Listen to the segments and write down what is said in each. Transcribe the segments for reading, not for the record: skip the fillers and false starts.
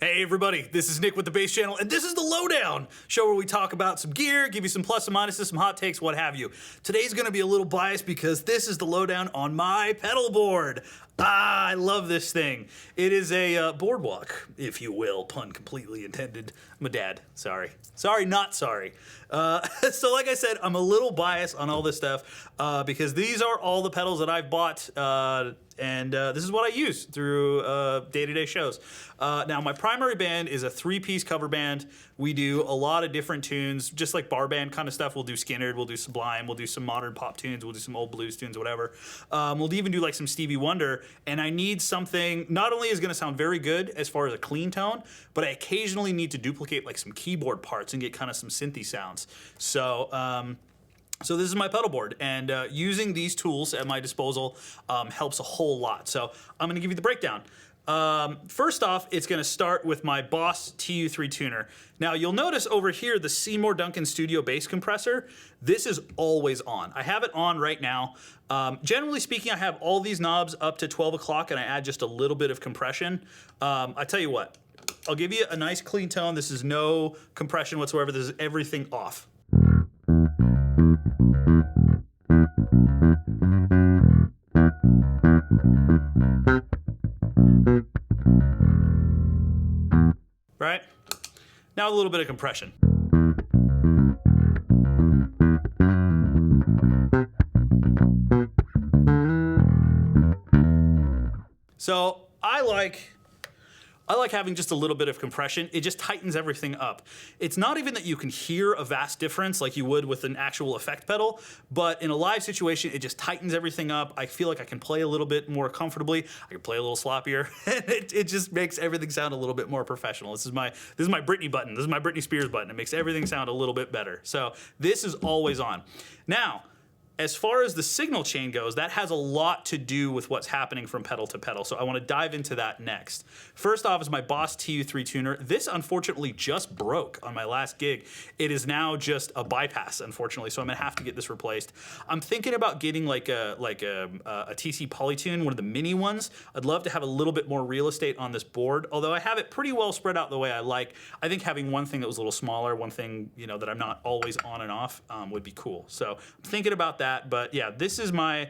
Hey everybody, this is Nick with the Bass Channel, and this is the Lowdown, show where we talk about some gear, give you some plus and minuses, some hot takes, what have you. Today's gonna be a little biased because this is the Lowdown on my pedal board. I love this thing. It is a boardwalk, if you will, pun completely intended. I'm a dad, sorry. Sorry, not sorry. So like I said, I'm a little biased on all this stuff because these are all the pedals that I've bought and this is what I use through day-to-day shows. Now, my primary band is a three-piece cover band. We do a lot of different tunes, just like bar band kind of stuff. We'll do Skinner, we'll do Sublime, we'll do some modern pop tunes, we'll do some old blues tunes, whatever. We'll even do like some Stevie Wonder, and I need something, not only is gonna sound very good as far as a clean tone, but I occasionally need to duplicate like some keyboard parts and get kind of some synthy sounds. So this is my pedal board, and using these tools at my disposal helps a whole lot. So I'm gonna give you the breakdown. First off, it's gonna start with my Boss TU3 tuner. Now you'll notice over here the Seymour Duncan Studio bass compressor. This is always on. I have it on right now. Generally speaking, I have all these knobs up to 12 o'clock and I add just a little bit of compression. I tell you what, I'll give you a nice clean tone. This is no compression whatsoever. This is everything off. Right? Now a little bit of compression. So I like having just a little bit of compression. It just tightens everything up. It's not even that you can hear a vast difference like you would with an actual effect pedal, but in a live situation, it just tightens everything up. I feel like I can play a little bit more comfortably. I can play a little sloppier, and it just makes everything sound a little bit more professional. This is my Britney button. This is my Britney Spears button. It makes everything sound a little bit better. So this is always on. Now, as far as the signal chain goes, that has a lot to do with what's happening from pedal to pedal, so I want to dive into that next. First off is my Boss TU3 tuner. This unfortunately just broke on my last gig. It is now just a bypass, unfortunately, so I'm gonna have to get this replaced. I'm thinking about getting like a TC Polytune, one of the mini ones. I'd love to have a little bit more real estate on this board, although I have it pretty well spread out the way I like. I think having one thing that was a little smaller, one thing that I'm not always on and off would be cool. So I'm thinking about that. But yeah, this is my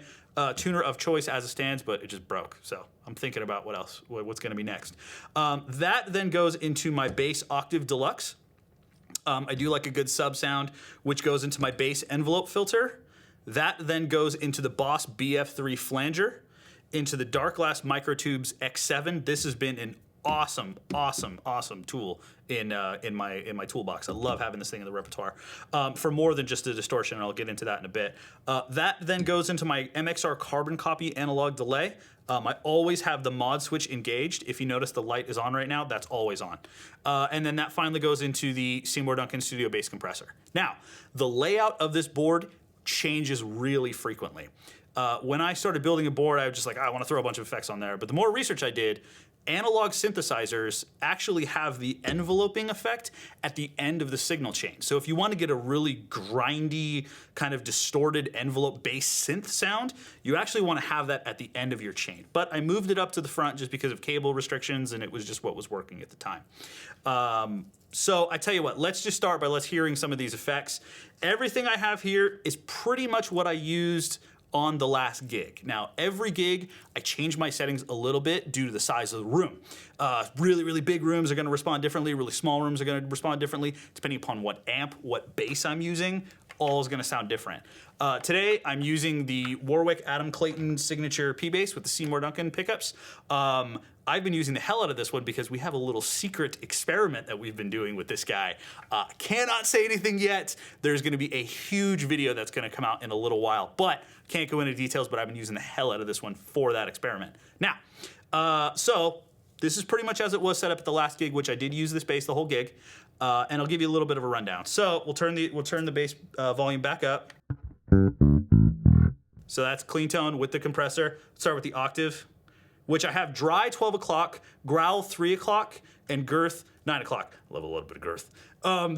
tuner of choice as it stands, but it just broke. So I'm thinking about what's gonna be next. That then goes into my bass Octave Deluxe. I do like a good sub sound, which goes into my bass envelope filter. That then goes into the Boss BF3 Flanger, into the Darkglass Microtubes X7. This has been an awesome tool in my toolbox. I love having this thing in the repertoire for more than just a distortion, and I'll get into that in a bit. That then goes into my MXR Carbon Copy analog delay. I always have the mod switch engaged. If you notice the light is on right now, that's always on. And then that finally goes into the Seymour Duncan Studio bass compressor. Now, the layout of this board changes really frequently. When I started building a board, I was just like, I want to throw a bunch of effects on there. But the more research I did, analog synthesizers actually have the enveloping effect at the end of the signal chain. So if you want to get a really grindy, kind of distorted envelope bass synth sound, you actually want to have that at the end of your chain. But I moved it up to the front just because of cable restrictions, and it was just what was working at the time. So I tell you what, let's just start by hearing some of these effects. Everything I have here is pretty much what I used on the last gig. Now, every gig, I change my settings a little bit due to the size of the room. Really big rooms are gonna respond differently, really small rooms are gonna respond differently, depending upon what amp, what bass I'm using, all is gonna sound different. Today, I'm using the Warwick Adam Clayton signature P-Bass with the Seymour Duncan pickups. I've been using the hell out of this one because we have a little secret experiment that we've been doing with this guy. Cannot say anything yet. There's gonna be a huge video that's gonna come out in a little while, but can't go into details, but I've been using the hell out of this one for that experiment. Now, so this is pretty much as it was set up at the last gig, which I did use this bass the whole gig, and I'll give you a little bit of a rundown. So we'll turn the bass volume back up. So that's clean tone with the compressor. Start with the octave, which I have dry 12 o'clock, growl 3 o'clock, and girth 9 o'clock. Love a little bit of girth.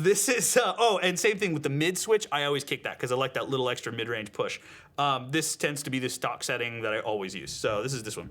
This is, and same thing with the mid switch. I always kick that because I like that little extra mid-range push. This tends to be the stock setting that I always use. So this is this one.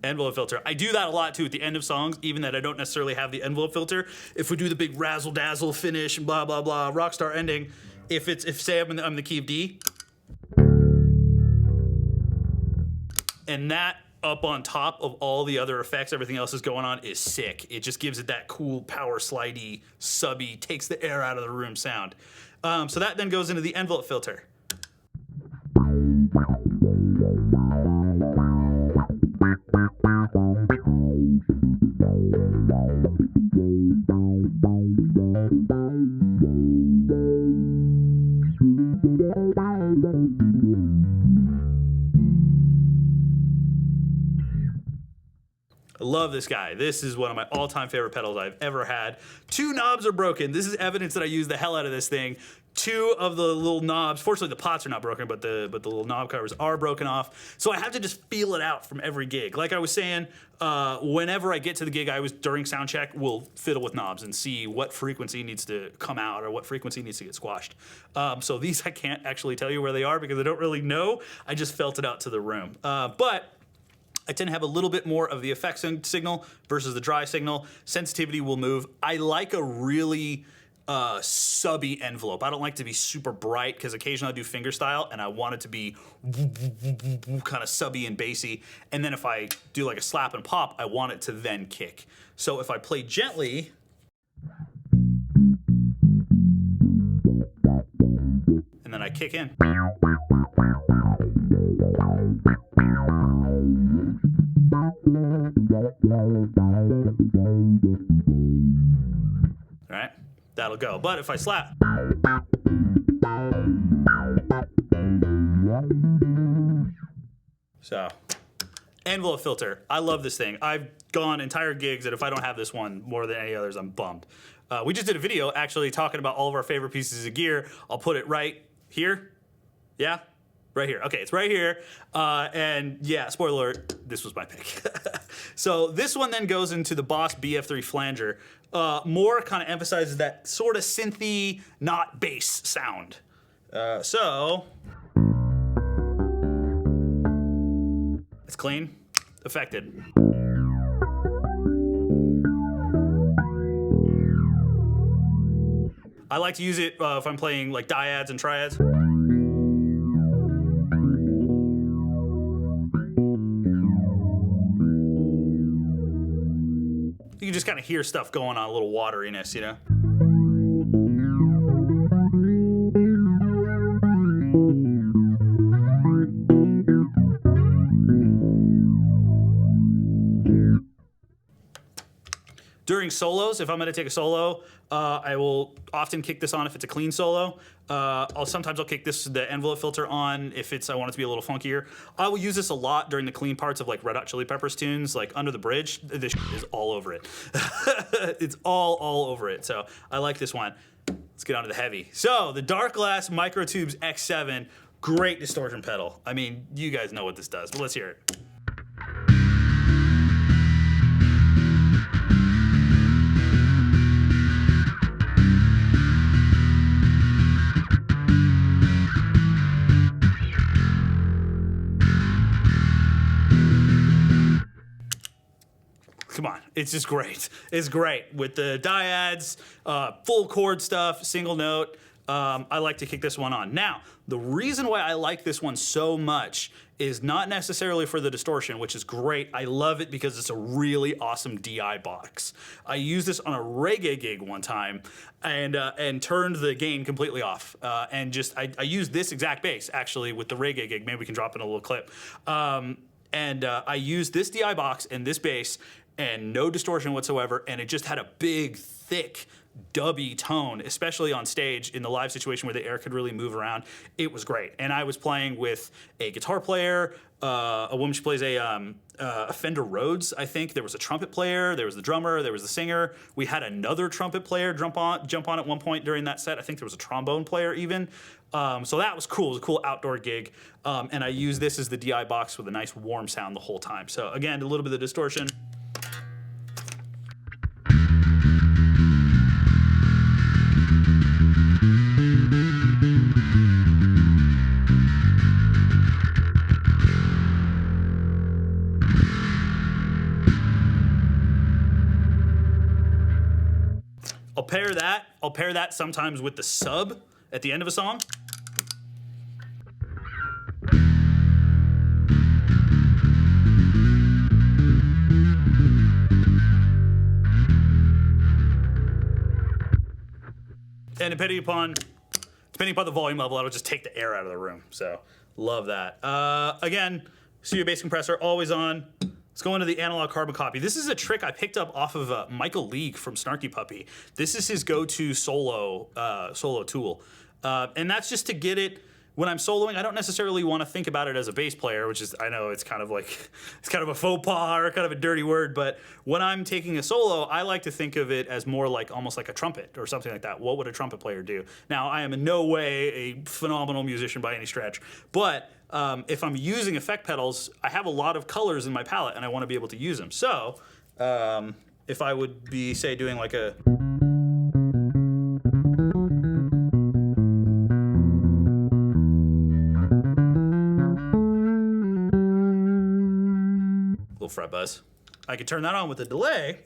Envelope filter. I do that a lot too at the end of songs, even that I don't necessarily have the envelope filter. If we do the big razzle dazzle finish and blah blah blah rock star ending, if say I'm the key of D, and that up on top of all the other effects, everything else is going on, is sick. It just gives it that cool power slidey, subby, takes the air out of the room sound. So that then goes into the envelope filter. I love this guy. This is one of my all-time favorite pedals I've ever had. 2 knobs are broken. This is evidence that I use the hell out of this thing. 2 of the little knobs, fortunately the pots are not broken, but the little knob covers are broken off. So I have to just feel it out from every gig. Like I was saying, whenever I get to the gig, during sound check, will fiddle with knobs and see what frequency needs to come out or what frequency needs to get squashed. So these I can't actually tell you where they are because I don't really know. I just felt it out to the room. But I tend to have a little bit more of the effect signal versus the dry signal. Sensitivity will move. I like a really subby envelope. I don't like to be super bright because occasionally I do fingerstyle and I want it to be kind of subby and bassy. And then if I do like a slap and pop, I want it to then kick. So if I play gently, and then I kick in. All right, that'll go. But if I slap, so envelope filter. I love this thing. I've gone entire gigs that if I don't have this one more than any others, I'm bummed. We just did a video actually talking about all of our favorite pieces of gear. I'll put it right here. Yeah. Right here. Okay, it's right here. And yeah, spoiler alert, this was my pick. So this one then goes into the Boss BF3 Flanger. More kind of emphasizes that sort of synthy, not bass sound. So it's clean, affected. I like to use it if I'm playing like dyads and triads. You can just kind of hear stuff going on, a little wateriness, you know? During solos, if I'm gonna take a solo, I will often kick this on if it's a clean solo. Sometimes I'll kick the envelope filter on if I want it to be a little funkier. I will use this a lot during the clean parts of like Red Hot Chili Peppers tunes, like Under the Bridge. This is all over it. It's all over it. So I like this one. Let's get on to the heavy. So the Darkglass Microtubes X7, great distortion pedal. I mean, you guys know what this does, but let's hear it. Come on, it's just great. It's great with the dyads, full chord stuff, single note. I like to kick this one on. Now, the reason why I like this one so much is not necessarily for the distortion, which is great. I love it because it's a really awesome DI box. I used this on a reggae gig one time and turned the gain completely off. I used this exact bass actually with the reggae gig. Maybe we can drop in a little clip. I used this DI box and this bass and no distortion whatsoever, and it just had a big, thick, dubby tone, especially on stage in the live situation where the air could really move around. It was great. And I was playing with a guitar player, a woman who plays a Fender Rhodes, I think. There was a trumpet player, there was the drummer, there was the singer. We had another trumpet player jump on at one point during that set. I think there was a trombone player even. So that was cool. It was a cool outdoor gig. And I used this as the DI box with a nice warm sound the whole time. So again, a little bit of distortion. pair that sometimes with the sub at the end of a song. And depending upon the volume level, it'll just take the air out of the room. So love that. Again, studio bass compressor, always on. Let's go into the analog carbon copy. This is a trick I picked up off of Michael League from Snarky Puppy. This is his go-to solo tool. And that's just to get it, when I'm soloing, I don't necessarily want to think about it as a bass player, which is, I know it's kind of a faux pas or kind of a dirty word, but when I'm taking a solo, I like to think of it as more like, almost like a trumpet or something like that. What would a trumpet player do? Now, I am in no way a phenomenal musician by any stretch, but if I'm using effect pedals, I have a lot of colors in my palette and I want to be able to use them. So, if I would be, say, doing like a... little fret buzz. I could turn that on with a delay.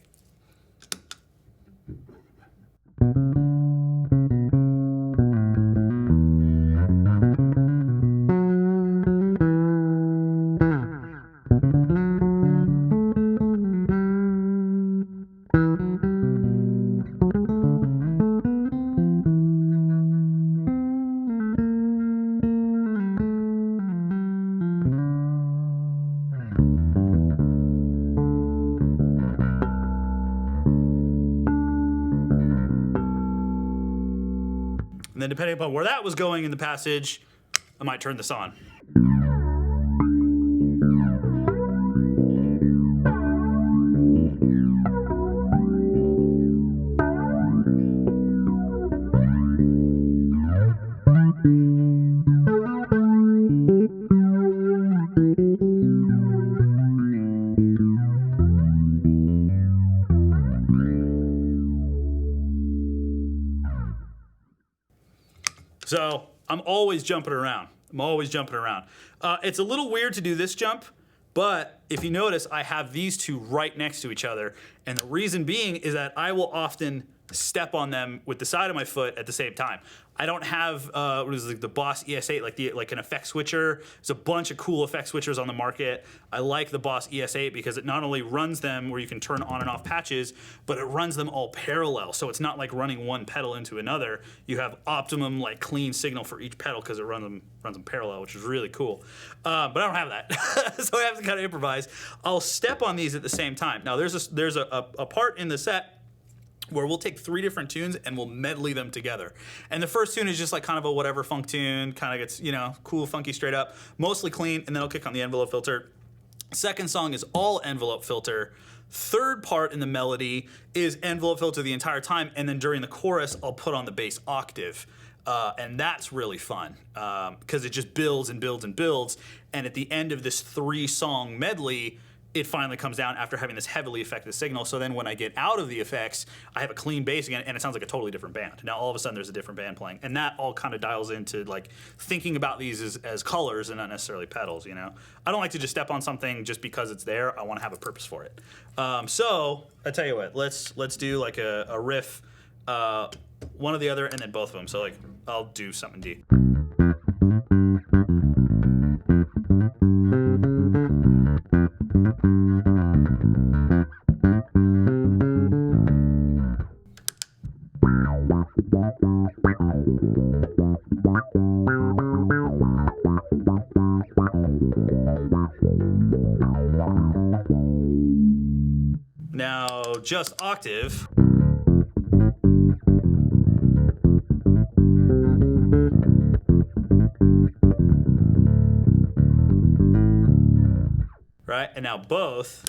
And then depending upon where that was going in the passage, I might turn this on. So I'm always jumping around. It's a little weird to do this jump, but if you notice, I have these two right next to each other. And the reason being is that I will often step on them with the side of my foot at the same time. I don't have the Boss ES8, like an effect switcher. There's a bunch of cool effect switchers on the market. I like the Boss ES8 because it not only runs them where you can turn on and off patches, but it runs them all parallel. So it's not like running one pedal into another. You have optimum, like, clean signal for each pedal because it runs them parallel, which is really cool. But I don't have that, so I have to kind of improvise. I'll step on these at the same time. Now there's a part in the set where we'll take 3 different tunes and we'll medley them together. And the first tune is just like kind of a whatever funk tune, kind of gets, you know, cool, funky, straight up, mostly clean, and then I'll kick on the envelope filter. Second song is all envelope filter. Third part in the melody is envelope filter the entire time, and then during the chorus, I'll put on the bass octave. And that's really fun because it just builds and builds and builds. And at the end of this 3-song medley, it finally comes down after having this heavily affected signal. So then when I get out of the effects, I have a clean bass again, and it sounds like a totally different band. Now all of a sudden there's a different band playing, and that all kind of dials into like thinking about these as colors and not necessarily pedals. You know, I don't like to just step on something just because it's there. I want to have a purpose for it. So I tell you what, let's do like a riff, one or the other, and then both of them. So like I'll do something D. Now, just octave. Right, and now both.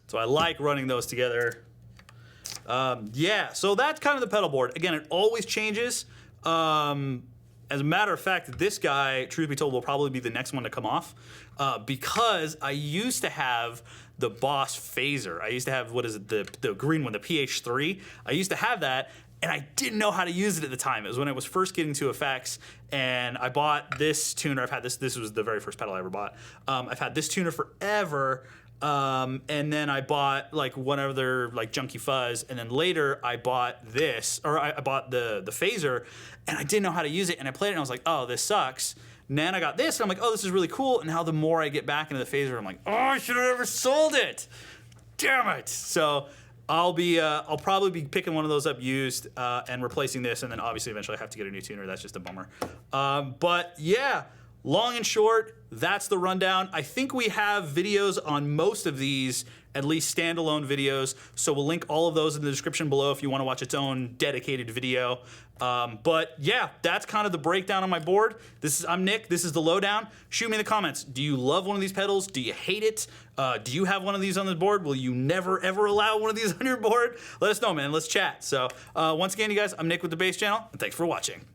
So I like running those together. Yeah, so that's kind of the pedal board. Again, it always changes. And As a matter of fact, this guy, truth be told, will probably be the next one to come off because I used to have the Boss Phaser. I used to have, what is it, the green one, the PH3. I used to have that, and I didn't know how to use it at the time. It was when I was first getting to effects, and I bought this tuner. I've had this. This was the very first pedal I ever bought. I've had this tuner forever. And then I bought like one other like junky fuzz, and then later I bought this, or I bought the phaser, and I didn't know how to use it, and I played it, and I was like, oh, this sucks. And then I got this, and I'm like, oh, this is really cool. And now the more I get back into the phaser, I'm like, oh, I should have never sold it. Damn it. So I'll probably be picking one of those up used and replacing this, and then obviously eventually I have to get a new tuner. That's just a bummer. But yeah. Long and short, that's the rundown. I think we have videos on most of these, at least standalone videos, so we'll link all of those in the description below if you want to watch its own dedicated video. But yeah, that's kind of the breakdown on my board. I'm Nick, this is the Lowdown. Shoot me in the comments. Do you love one of these pedals? Do you hate it? Do you have one of these on the board? Will you never ever allow one of these on your board? Let us know, man, let's chat. So once again, you guys, I'm Nick with the Bass Channel, and thanks for watching.